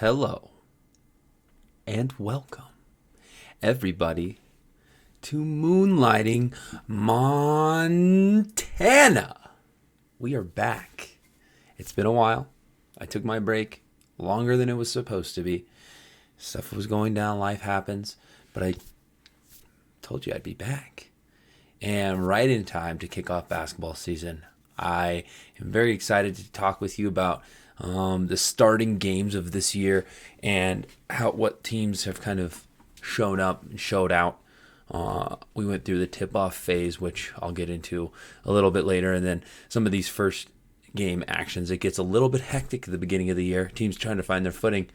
Hello and welcome, everybody, to Moonlighting Montana. We are back. It's been a while. I took my break longer than it was supposed to be. Stuff was going down, life happens, but I told you I'd be back. And right in time to kick off basketball season. I am very excited to talk with you about the starting games of this year and what teams have kind of shown up and showed out. We went through the tip-off phase, which I'll get into a little bit later, and then some of these first game actions. It gets a little bit hectic at the beginning of the year. Teams trying to find their footing.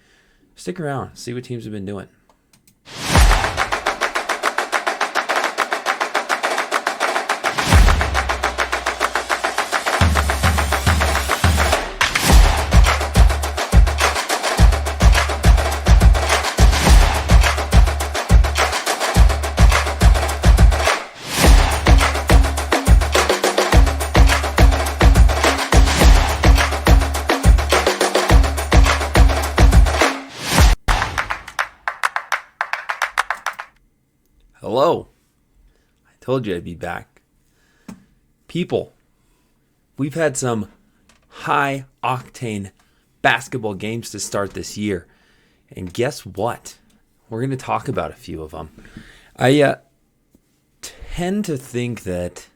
Stick around, see what teams have been doing. Hello. I told you I'd be back. People, we've had some high-octane basketball games to start this year. And guess what? We're going to talk about a few of them. I tend to think that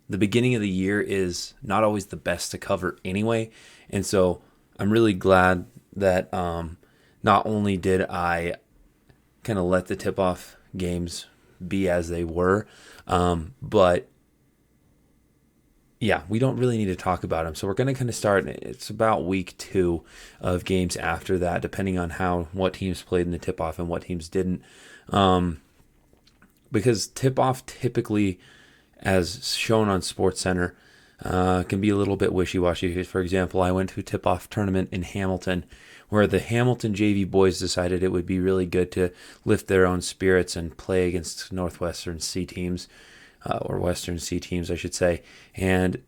the beginning of the year is not always the best to cover anyway. And so I'm really glad that not only did I kind of let the tip-off games be as they were, but yeah, we don't really need to talk about them. So we're going to kind of start. It's about week 2 of games after that, depending on what teams played in the tip-off and what teams didn't. Because tip-off typically, as shown on SportsCenter, can be a little bit wishy-washy. For example, I went to a tip-off tournament in Hamilton where the Hamilton JV boys decided it would be really good to lift their own spirits and play against Northwestern C teams, or Western C teams, I should say. And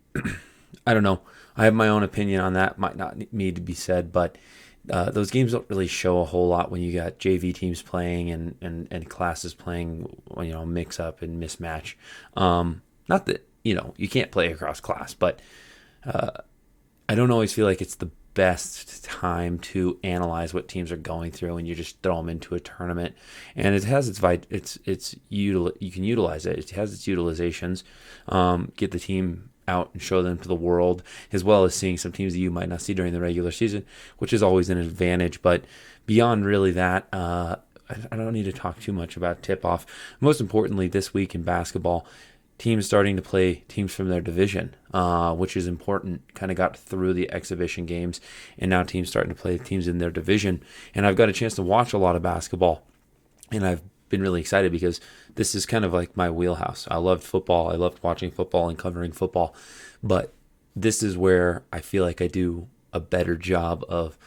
I don't know. I have my own opinion on that. Might not need to be said, but those games don't really show a whole lot when you got JV teams playing and classes playing, mix up and mismatch. Not that, you can't play across class, but I don't always feel like it's the best time to analyze what teams are going through and you just throw them into a tournament. And it has you can utilize it. It has its utilizations. Get the team out and show them to the world, as well as seeing some teams that you might not see during the regular season, which is always an advantage. But beyond really that, I don't need to talk too much about tip-off. Most importantly, this week in basketball, teams starting to play teams from their division, which is important. Kind of got through the exhibition games, and now teams starting to play teams in their division. And I've got a chance to watch a lot of basketball, and I've been really excited because this is kind of like my wheelhouse. I loved football. I loved watching football and covering football, but this is where I feel like I do a better job of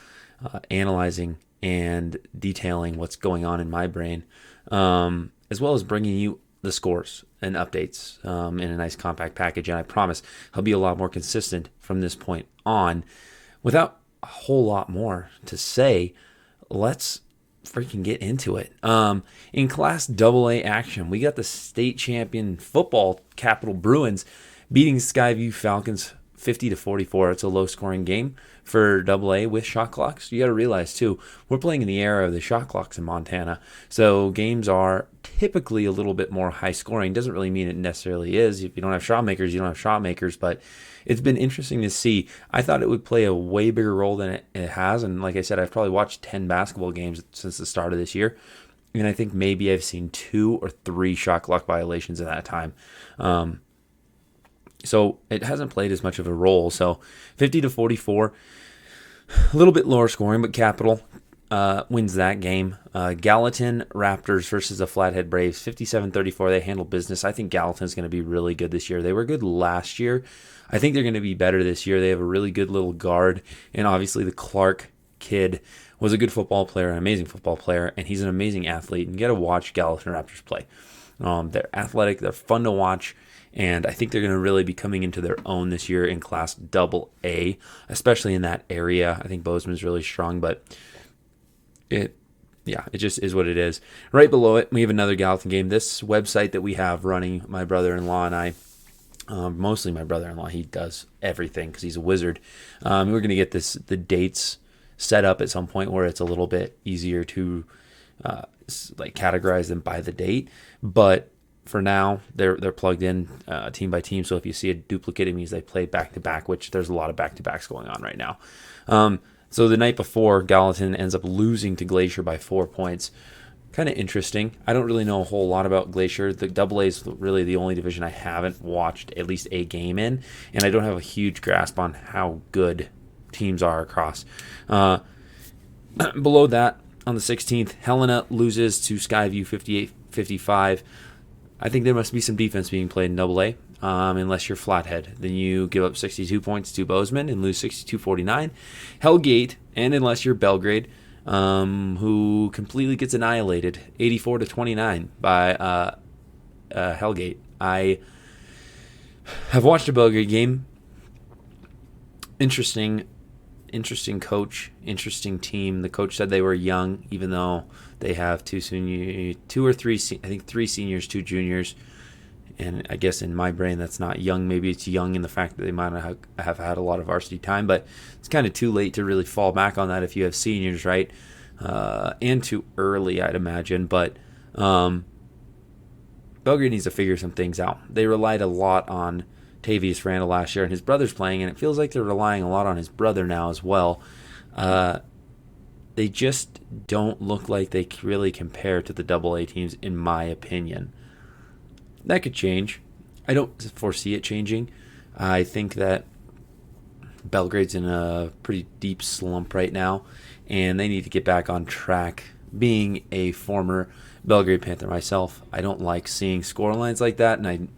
analyzing and detailing what's going on in my brain, as well as bringing you the scores and updates in a nice compact package. And I promise I'll be a lot more consistent from this point on. Without a whole lot more to say, let's freaking get into it. In Class AA action, we got the state champion football Capital Bruins beating Skyview Falcons 50-44. It's a low-scoring game for AA with shot clocks. You got to realize, too, we're playing in the era of the shot clocks in Montana, so games are typically a little bit more high-scoring. Doesn't really mean it necessarily is. If you don't have shot makers, you don't have shot makers, but it's been interesting to see. I thought it would play a way bigger role than it has, and like I said, I've probably watched 10 basketball games since the start of this year, and I think maybe I've seen 2 or 3 shot clock violations at that time. So it hasn't played as much of a role. So 50-44, a little bit lower scoring, but Capital wins that game. Gallatin Raptors versus the Flathead Braves, 57-34. They handle business. I think Gallatin's going to be really good this year. They were good last year. I think they're going to be better this year. They have a really good little guard, and obviously the Clark kid was a good football player, an amazing football player, and he's an amazing athlete. And you got to watch Gallatin Raptors play. They're athletic. They're fun to watch. And I think they're going to really be coming into their own this year in Class Double A, especially in that area. I think Bozeman's really strong, but it just is what it is. Right below it, we have another Gallatin game. This website that we have running, my brother-in-law and I, mostly my brother-in-law, he does everything because he's a wizard. We're going to get the dates set up at some point where it's a little bit easier to categorize them by the date. But for now, they're plugged in team by team. So if you see a duplicate, it means they play back-to-back, which there's a lot of back-to-backs going on right now. So the night before, Gallatin ends up losing to Glacier by 4 points. Kind of interesting. I don't really know a whole lot about Glacier. The AA is really the only division I haven't watched at least a game in, and I don't have a huge grasp on how good teams are across. Below that, on the 16th, Helena loses to Skyview 58-55. I think there must be some defense being played in AA. Unless you're Flathead. Then you give up 62 points to Bozeman and lose 62-49. Hellgate, and unless you're Belgrade, who completely gets annihilated, 84-29 by Hellgate. I have watched a Belgrade game. Interesting coach, interesting team. The coach said they were young, even though they have three seniors, 2 juniors. And I guess in my brain, that's not young. Maybe it's young in the fact that they might not have had a lot of varsity time, but it's kind of too late to really fall back on that if you have seniors, right? And too early, I'd imagine. But Belgrade needs to figure some things out. They relied a lot on Tavius Randall last year, and his brother's playing, and it feels like they're relying a lot on his brother now as well. They just don't look like they really compare to the AA teams, in my opinion. That could change. I don't foresee it changing. I think that Belgrade's in a pretty deep slump right now, and they need to get back on track. Being a former Belgrade Panther myself, I don't like seeing score lines like that, and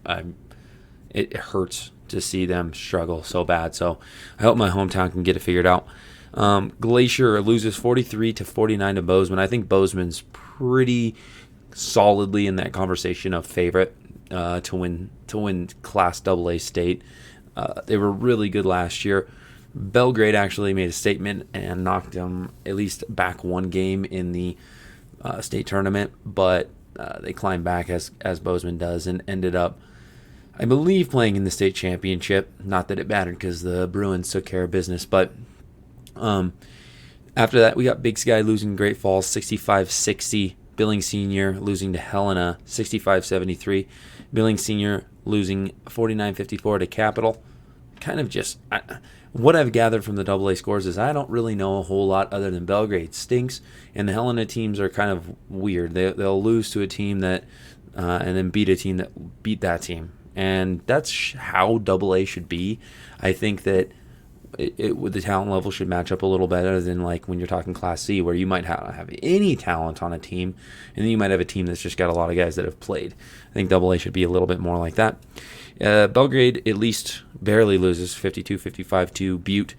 it hurts to see them struggle so bad. So I hope my hometown can get it figured out. Glacier loses 43-49 to Bozeman. I think Bozeman's pretty solidly in that conversation of favorite to win Class AA state. They were really good last year. Belgrade actually made a statement and knocked them at least back one game in the state tournament, but they climbed back as Bozeman does and ended up, I believe, playing in the state championship. Not that it mattered because the Bruins took care of business, but after that we got Big Sky losing Great Falls 65-60. Billings Senior losing to Helena 65-73. Billings Senior losing 49-54 to Capital. Kind of just what I've gathered from the AA scores is I don't really know a whole lot other than Belgrade stinks, and the Helena teams are kind of weird. They'll lose to a team that and then beat a team that beat that team, and that's how AA should be. I think that it with the talent level should match up a little better than like when you're talking Class C, where you might have any talent on a team, and then you might have a team that's just got a lot of guys that have played. I think AA should be a little bit more like that. Belgrade at least barely loses 52-55 to Butte,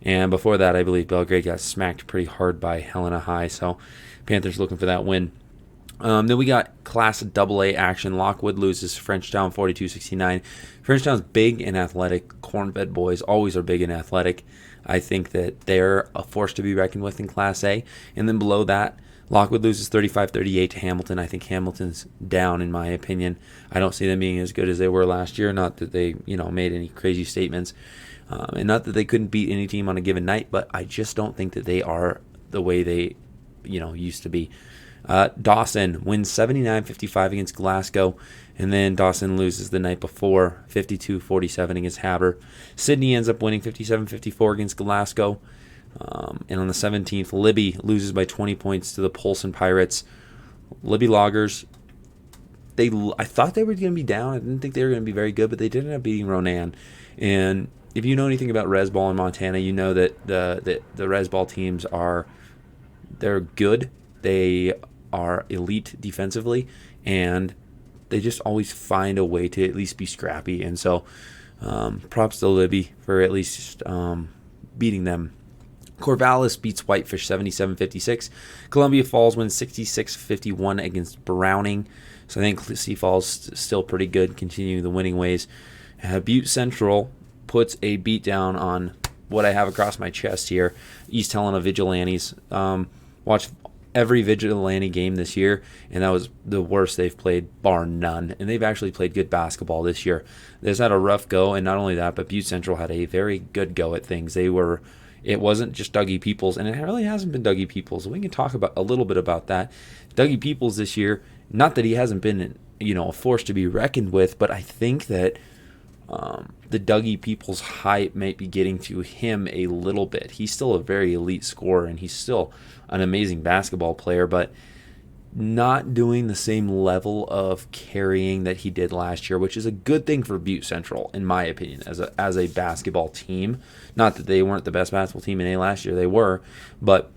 and before that I believe Belgrade got smacked pretty hard by Helena High, so Panthers looking for that win. Then we got Class AA action. Lockwood loses Frenchtown 42-69. Frenchtown's big and athletic. Cornfed boys always are big and athletic. I think that they're a force to be reckoned with in Class A. And then below that, Lockwood loses 35-38 to Hamilton. I think Hamilton's down, in my opinion. I don't see them being as good as they were last year. Not that they, made any crazy statements, and not that they couldn't beat any team on a given night. But I just don't think that they are the way they, used to be. Dawson wins 79-55 against Glasgow, and then Dawson loses the night before 52-47 against Haber. Sydney ends up winning 57-54 against Glasgow. And on the 17th, Libby loses by 20 points to the Polson Pirates. Libby Loggers, I thought they were going to be down. I didn't think they were going to be very good, but they did end up beating Ronan. And if you know anything about res ball in Montana, you know that the res ball teams they're good. They are elite defensively, and they just always find a way to at least be scrappy. And so props to Libby for at least beating them. Corvallis beats Whitefish 77-56. Columbia Falls wins 66-51 against Browning. So I think Sioux Falls still pretty good, continuing the winning ways. Butte Central puts a beat down on what I have across my chest here. East Helena Vigilantes. Watched every Vigilante game this year, and that was the worst they've played, bar none. And they've actually played good basketball this year. They've had a rough go, and not only that, but Butte Central had a very good go at things. It wasn't just Dougie Peoples, and it really hasn't been Dougie Peoples. We can talk about a little bit about that. Dougie Peoples this year, not that he hasn't been, a force to be reckoned with, but I think that the Dougie Peoples hype might be getting to him a little bit. He's still a very elite scorer, and he's still an amazing basketball player, but not doing the same level of carrying that he did last year, which is a good thing for Butte Central, in my opinion, as a basketball team. Not that they weren't the best basketball team in A last year, they were, but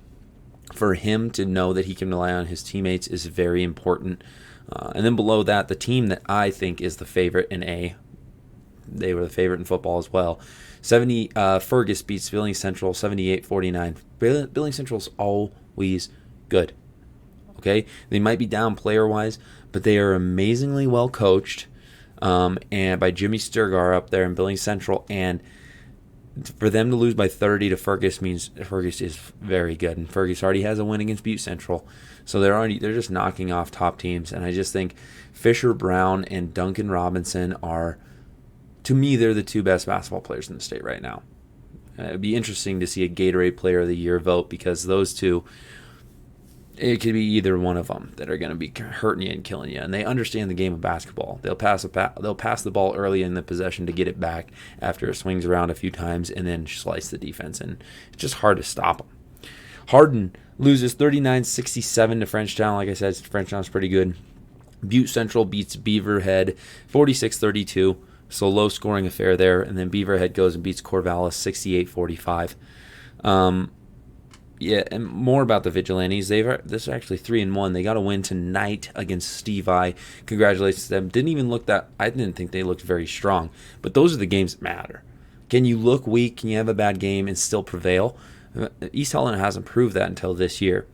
for him to know that he can rely on his teammates is very important. And then below that, the team that I think is the favorite in A, they were the favorite in football as well. Fergus beats Billings Central 78-49. Billings Central's always good. Okay, they might be down player-wise, but they are amazingly well coached, and by Jimmy Sturgar up there in Billings Central. And for them to lose by 30 to Fergus means Fergus is very good, and Fergus already has a win against Butte Central, so they're just knocking off top teams. And I just think Fisher Brown and Duncan Robinson are, to me, they're the two best basketball players in the state right now. It'd be interesting to see a Gatorade Player of the Year vote, because those two, it could be either one of them that are going to be hurting you and killing you, and they understand the game of basketball. They'll pass the ball early in the possession to get it back after it swings around a few times, and then slice the defense, and it's just hard to stop them. Hardin loses 39-67 to Frenchtown. Like I said, Frenchtown's pretty good. Butte Central beats Beaverhead 46-32. So low-scoring affair there, and then Beaverhead goes and beats Corvallis 68-45. And more about the Vigilantes. This is actually 3-1. They got a win tonight against Steve I. Congratulations to them. I didn't think they looked very strong, but those are the games that matter. Can you look weak? Can you have a bad game and still prevail? East Helena hasn't proved that until this year.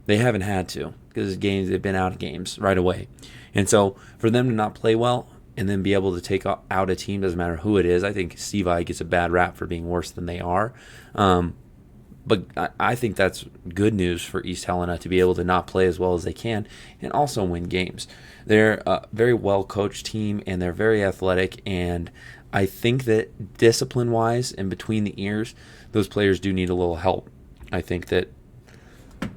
They haven't had to, because they've been out of games right away, and so for them to not play well and then be able to take out a team, doesn't matter who it is. I think Steve I gets a bad rap for being worse than they are. But I think that's good news for East Helena to be able to not play as well as they can and also win games. They're a very well-coached team, and they're very athletic, and I think that discipline-wise and between the ears, those players do need a little help. I think that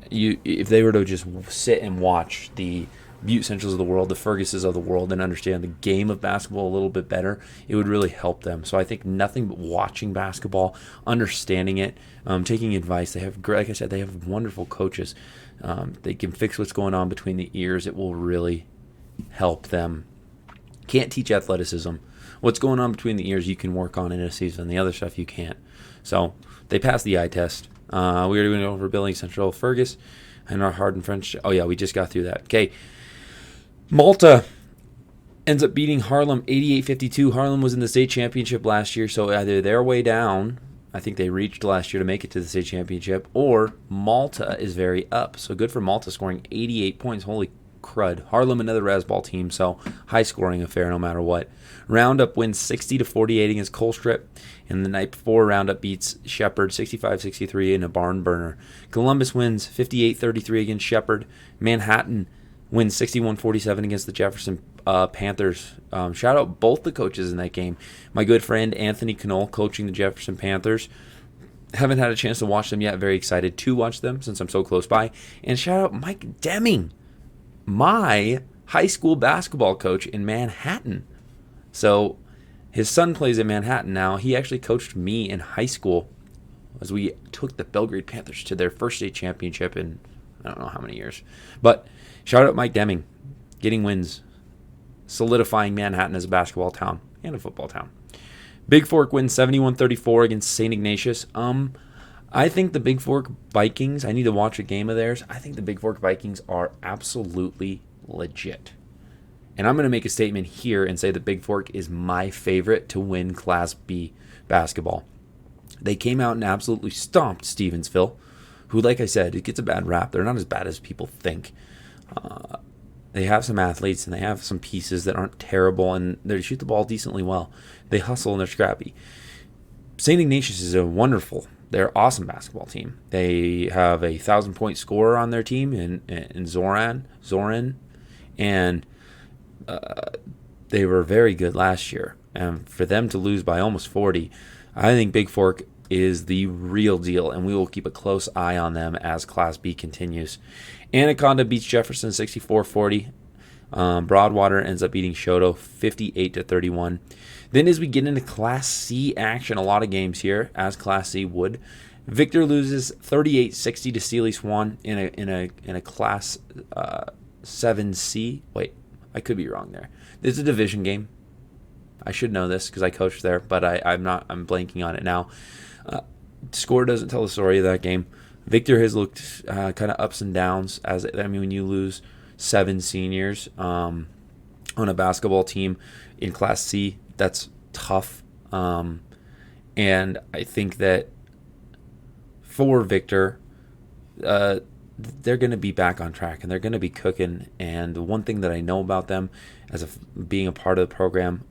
if they were to just sit and watch the Butte Centrals of the world, the Ferguses of the world, and understand the game of basketball a little bit better, it would really help them. So I think nothing but watching basketball, understanding it, taking advice. They have, like I said, they have wonderful coaches. They can fix what's going on between the ears. It will really help them. Can't teach athleticism. What's going on between the ears you can work on in a season. The other stuff you can't. So they passed the eye test. We were going over Billings Central, Fergus, and our Hardin French. Oh yeah, we just got through that. Okay. Malta ends up beating Harlem 88-52. Harlem was in the state championship last year, so either they're way down, I think they reached last year to make it to the state championship, or Malta is very up. So good for Malta, scoring 88 points. Holy crud. Harlem, another Rasball team, so high-scoring affair no matter what. Roundup wins 60-48 against Colstrip, and the night before, Roundup beats Shepherd 65-63 in a barn burner. Columbus wins 58-33 against Shepherd. Manhattan wins 61-47 against the Jefferson Panthers. Shout out both the coaches in that game. My good friend Anthony Knoll coaching the Jefferson Panthers. Haven't had a chance to watch them yet. Very excited to watch them since I'm so close by. And shout out Mike Deming, my high school basketball coach in Manhattan. So his son plays in Manhattan now. He actually coached me in high school as we took the Belgrade Panthers to their first state championship in I don't know how many years. But shout out Mike Deming, getting wins, solidifying Manhattan as a basketball town and a football town. Big Fork wins 71-34 against St. Ignatius. I think the Big Fork Vikings, I need to watch a game of theirs. I think the Big Fork Vikings are absolutely legit. And I'm going to make a statement here and say that Big Fork is my favorite to win Class B basketball. They came out and absolutely stomped Stevensville, who, like I said, it gets a bad rap. They're not as bad as people think. They have some athletes and they have some pieces that aren't terrible, and they shoot the ball decently well. They hustle and they're scrappy. St. Ignatius is they're awesome basketball team. They have a 1,000-point scorer on their team in Zoran, and they were very good last year. And for them to lose by almost 40, I think Big Fork is the real deal, and we will keep a close eye on them as Class B continues. Anaconda beats Jefferson 64-40. Broadwater ends up beating Shoto 58-31. Then as we get into Class C action, a lot of games here, as Class C would. Victor loses 38-60 to Sealy Swan in a Class 7C. Wait, I could be wrong there. This is a division game. I should know this because I coached there, but I'm not. I'm blanking on it now. Score doesn't tell the story of that game. Victor has looked kind of ups and downs. When you lose 7 seniors on a basketball team in Class C, that's tough. And I think that for Victor, they're going to be back on track and they're going to be cooking. And the one thing that I know about them as being a part of the program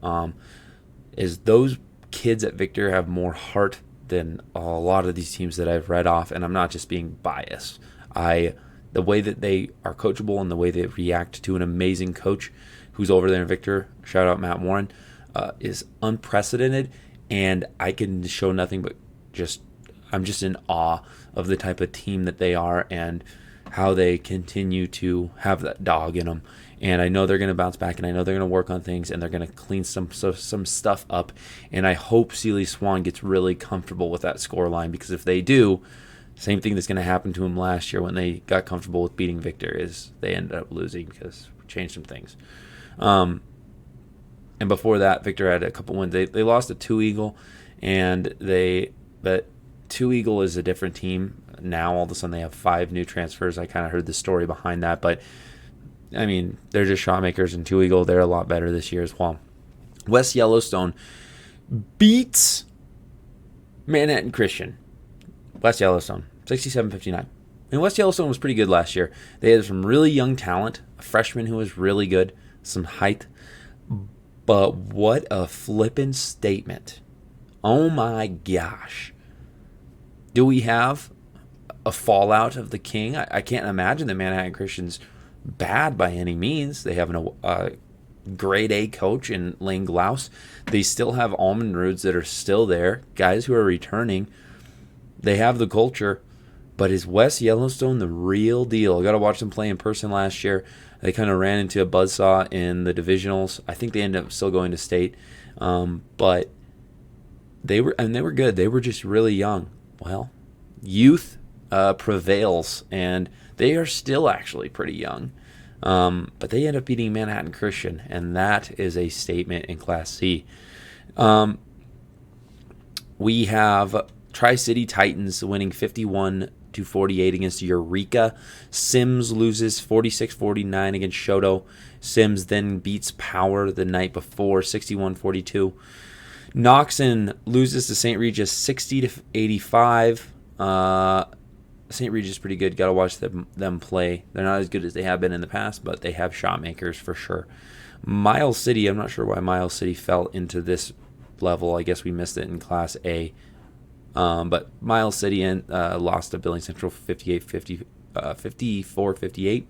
is those kids at Victor have more heart than a lot of these teams that I've read off. And I'm not just being biased. The way that they are coachable and the way they react to an amazing coach who's over there in Victor, shout out Matt Warren, is unprecedented. And I can show nothing but I'm just in awe of the type of team that they are and how they continue to have that dog in them. And I know they're going to bounce back, and I know they're going to work on things, and they're going to clean some stuff up. And I hope Sealy Swan gets really comfortable with that score line, because if they do, same thing that's going to happen to them last year when they got comfortable with beating Victor is they ended up losing because we changed some things. And before that, Victor had a couple wins. They lost to Two Eagle, but Two Eagle is a different team now. All of a sudden, they have 5 new transfers. I kind of heard the story behind that, but I mean, they're just shot makers, and Two Eagle, they're a lot better this year as well. West Yellowstone beats Manhattan Christian. West Yellowstone, 67-59. And West Yellowstone was pretty good last year. They had some really young talent, a freshman who was really good, some height. But what a flippin' statement. Oh my gosh. Do we have a fallout of the king? I can't imagine that Manhattan Christian's bad by any means. They have a grade A coach in Lane Glaus. They still have Almond Roods that are still there, guys who are returning. They have the culture, but is West Yellowstone the real deal? I got to watch them play in person last year. They kind of ran into a buzzsaw in the divisionals. I think they ended up still going to state, but they were good. They were just really young. Well, youth prevails, and they are still actually pretty young. But they end up beating Manhattan Christian, and that is a statement in Class C. We have Tri-City Titans winning 51-48 against Eureka. Sims loses 46-49 against Shoto. Sims then beats Power the night before, 61-42. Knoxon loses to St. Regis 60-85. St. Regis is pretty good. Got to watch them play. They're not as good as they have been in the past, but they have shot makers for sure. Miles City, I'm not sure why Miles City fell into this level. I guess we missed it in Class A. But Miles City lost to Billings Central 54-58.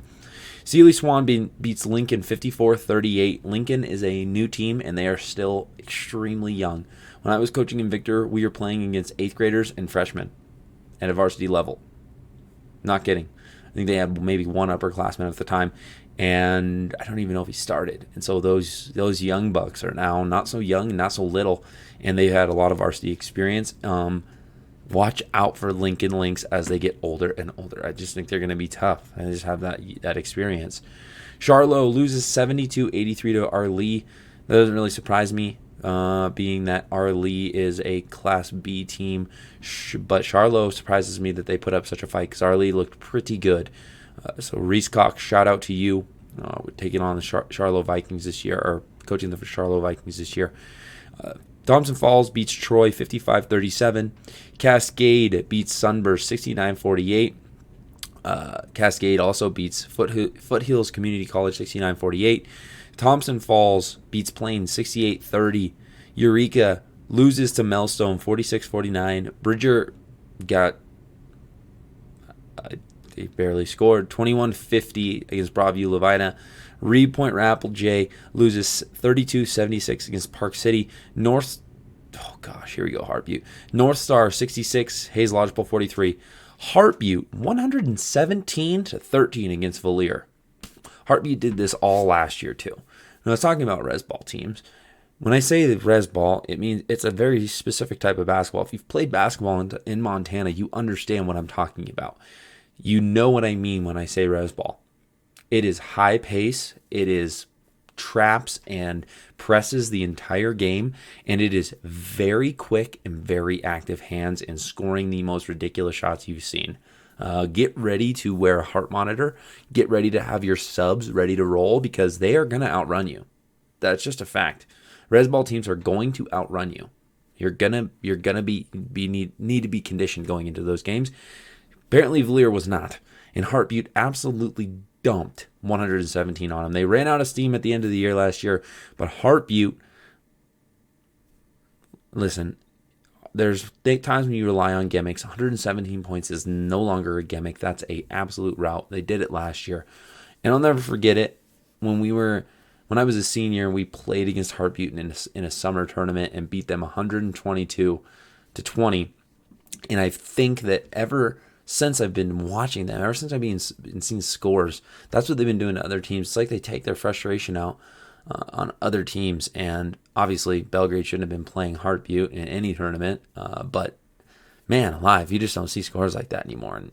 Sealy Swan beats Lincoln 54-38. Lincoln is a new team, and they are still extremely young. When I was coaching in Victor, we were playing against 8th graders and freshmen at a varsity level. Not kidding. I think they had maybe one upperclassman at the time, and I don't even know if he started. And so those young bucks are now not so young and not so little, and they've had a lot of varsity experience. Watch out for Lincoln Lynx as they get older and older. I just think they're going to be tough. I just have that experience. Charlo loses 72-83 to Arlee. That doesn't really surprise me, being that Arlee is a Class B team. But Charlo surprises me that they put up such a fight because Arlee looked pretty good. So Reese Cox, shout out to you. We're taking on the Charlo Vikings this year, or coaching the Charlo Vikings this year. Thompson Falls beats Troy 55-37. Cascade beats Sunburst 69-48. Cascade also beats Foothills Community College 69-48. Thompson Falls beats Plain 68-30. Eureka loses to Melstone 46-49. Bridger got they barely scored 21-50 against Broadview Levina. Reed Point Rapple J loses 32-76 against Park City. Here we go, Heart Butte. North Star 66, Hayes Lodgepole 43. Heart Butte 117-13 against Valier. Heart Butte did this all last year too. Now I was talking about res ball teams. When I say the res ball, it means it's a very specific type of basketball. If you've played basketball in Montana, you understand what I'm talking about. You know what I mean when I say res ball. It is high pace. It is traps and presses the entire game, and it is very quick and very active hands in scoring the most ridiculous shots you've seen. Get ready to wear a heart monitor. Get ready to have your subs ready to roll because they are going to outrun you. That's just a fact. Res ball teams are going to outrun you. You're gonna need to be conditioned going into those games. Apparently, Valier was not, and Heart Butte absolutely dumped 117 on them. They ran out of steam at the end of the year last year, but Heart Butte, listen, there's times when you rely on gimmicks. 117 points is no longer a gimmick. That's a absolute route. They did it last year, and I'll never forget it. When I was a senior, we played against Heart Butte in a summer tournament and beat them 122-20. And I think that ever since I've been watching them, ever since I've been seeing scores, that's what they've been doing to other teams. It's like they take their frustration out on other teams. And obviously, Belgrade shouldn't have been playing Heart Butte in any tournament. But man alive, you just don't see scores like that anymore. And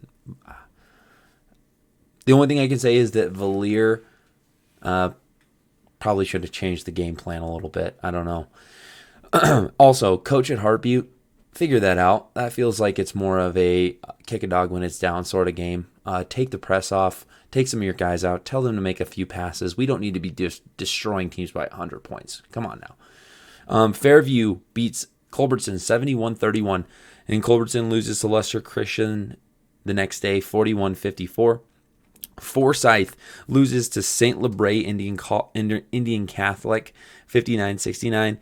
the only thing I can say is that Valier probably should have changed the game plan a little bit. I don't know. Also, coach at Heart Butte, figure that out. That feels like it's more of a kick a dog when it's down sort of game. Take the press off. Take some of your guys out. Tell them to make a few passes. We don't need to be destroying teams by 100 points. Come on now. Fairview beats Culbertson 71-31. And Culbertson loses to Lester Christian the next day 41-54. Forsyth loses to St. Lebray Indian Catholic 59-69.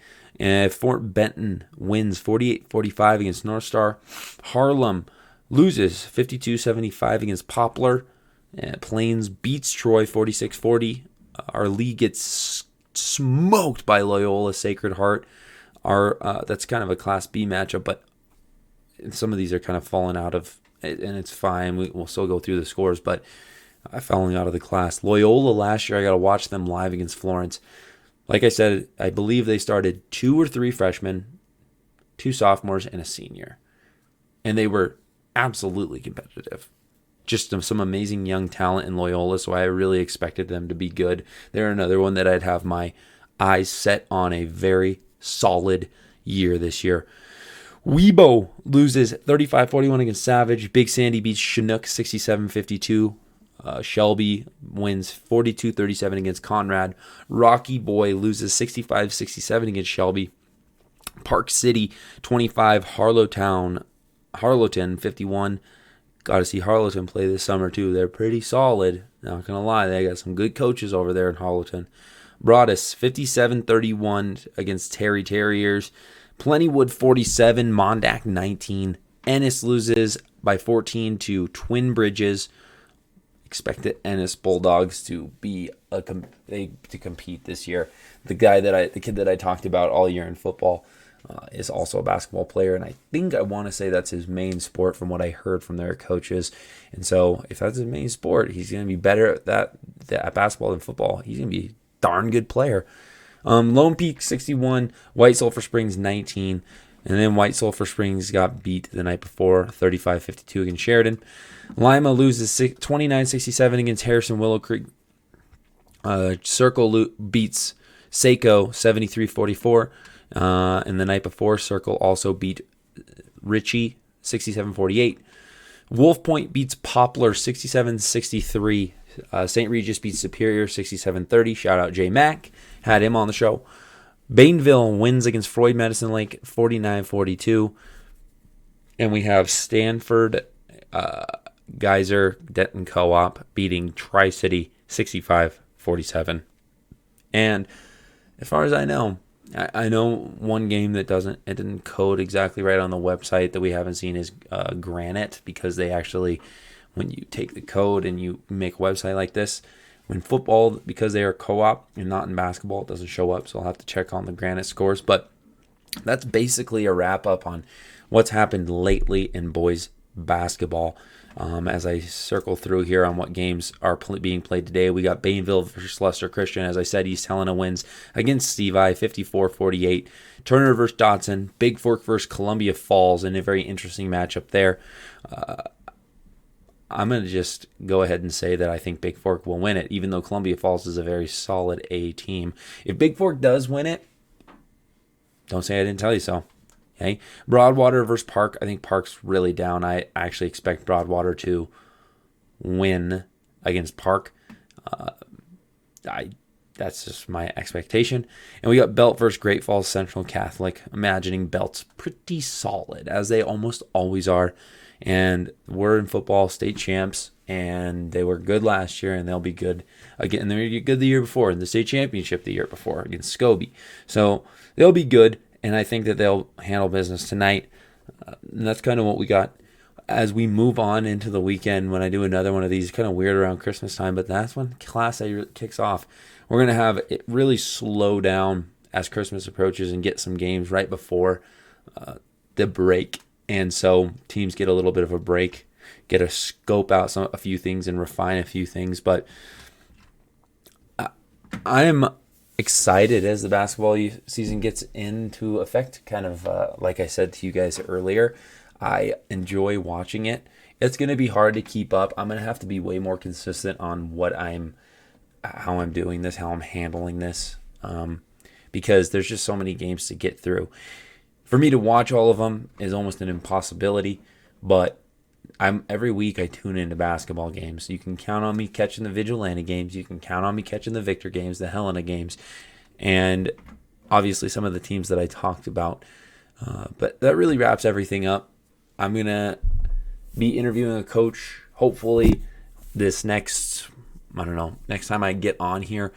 Fort Benton wins 48-45 against North Star. Harlem loses 52-75 against Poplar. Plains beats Troy 46-40. Our league gets smoked by Loyola Sacred Heart. That's kind of a Class B matchup, but some of these are kind of falling out of, and it's fine. We'll still go through the scores, but falling out of the class. Loyola last year, I got to watch them live against Florence. Like I said, I believe they started 2 or 3 freshmen, 2 sophomores, and a senior. And they were absolutely competitive. Just some amazing young talent in Loyola, so I really expected them to be good. They're another one that I'd have my eyes set on a very solid year this year. Weibo loses 35-41 against Savage. Big Sandy beats Chinook 67-52. Shelby wins 42-37 against Conrad. Rocky Boy loses 65-67 against Shelby. Park City 25, Harlowton 51. Got to see Harlowton play this summer too. They're pretty solid. Not going to lie, they got some good coaches over there in Harlowton. Broadus 57-31 against Terry Terriers. Plentywood 47, Mondack 19. Ennis loses by 14 to Twin Bridges. Expect the Ennis Bulldogs to be to compete this year. The kid that I talked about all year in football is also a basketball player, and I think I want to say that's his main sport from what I heard from their coaches. And so, if that's his main sport, he's going to be better at basketball than football. He's going to be a darn good player. Lone Peak 61, White Sulphur Springs 19, and then White Sulphur Springs got beat the night before 35-52 against Sheridan. Lima loses 29-67 against Harrison Willow Creek. Circle beats Seiko 73-44. And the night before, Circle also beat Ritchie 67-48. Wolf Point beats Poplar 67-63. St. Regis beats Superior 67-30. Shout out J Mack. Had him on the show. Bainville wins against Floyd Medicine Lake 49-42. And we have Stanford Geyser Denton Co-op beating Tri-City 65-47. And as far as I know, I know one game that it didn't code exactly right on the website that we haven't seen is Granite, because they actually, when you take the code and you make a website like this, when football, because they are co-op and not in basketball, it doesn't show up. So I'll have to check on the Granite scores. But that's basically a wrap up on what's happened lately in boys basketball. As I circle through here on what games are being played today, we got Bainville versus Leicester Christian. As I said, East Helena wins against Stevie 54-48. Turner versus Dodson. Big Fork versus Columbia Falls in a very interesting matchup there. I'm going to just go ahead and say that I think Big Fork will win it, even though Columbia Falls is a very solid A team. If Big Fork does win it, don't say I didn't tell you so. Okay. Broadwater versus Park. I think Park's really down. I actually expect Broadwater to win against Park. That's just my expectation. And we got Belt versus Great Falls Central Catholic. Imagining Belt's pretty solid, as they almost always are. And we're in football state champs, and they were good last year, and they'll be good again. They were good the year before, in the state championship the year before against Scobie. So they'll be good, and I think that they'll handle business tonight. And that's kind of what we got as we move on into the weekend. When I do another one of these, kind of weird around Christmas time, but that's when Class A kicks off. We're going to have it really slow down as Christmas approaches and get some games right before the break. And so teams get a little bit of a break, get to scope out a few things and refine a few things. But I am excited as the basketball season gets into effect. Kind of like I said to you guys earlier, I enjoy watching it. It's going to be hard to keep up. I'm going to have to be way more consistent on how I'm doing this, how I'm handling this, because there's just so many games to get through. For me to watch all of them is almost an impossibility, but every week I tune into basketball games. You can count on me catching the Vigilante games. You can count on me catching the Victor games, the Helena games, and obviously some of the teams that I talked about. But that really wraps everything up. I'm going to be interviewing a coach, hopefully this next time I get on here,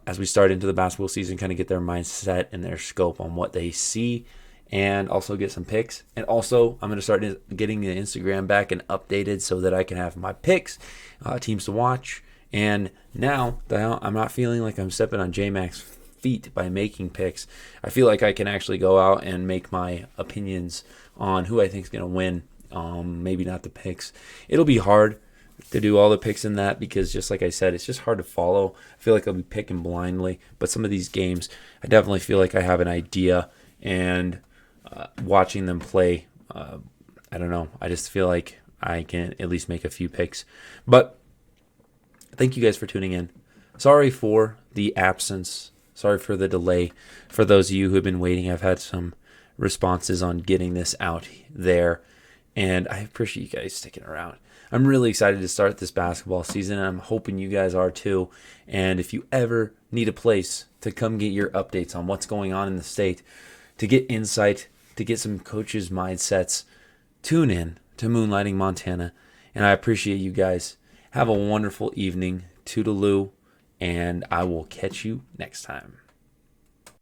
as we start into the basketball season, kind of get their mindset and their scope on what they see, and also get some picks. And also, I'm going to start getting the Instagram back and updated so that I can have my picks, teams to watch. And now that I'm not feeling like I'm stepping on J-Mac's feet by making picks, I feel like I can actually go out and make my opinions on who I think is going to win. Maybe not the picks. It'll be hard to do all the picks in that, because just like I said, it's just hard to follow. I feel like I'll be picking blindly, but some of these games, I definitely feel like I have an idea, and watching them play, I don't know. I just feel like I can at least make a few picks. But thank you guys for tuning in. Sorry for the absence. Sorry for the delay. For those of you who have been waiting, I've had some responses on getting this out there, and I appreciate you guys sticking around. I'm really excited to start this basketball season, and I'm hoping you guys are too. And if you ever need a place to come get your updates on what's going on in the state, to get insight, to get some coaches' mindsets, tune in to Moonlighting Montana. And I appreciate you guys. Have a wonderful evening. Toodaloo, and I will catch you next time.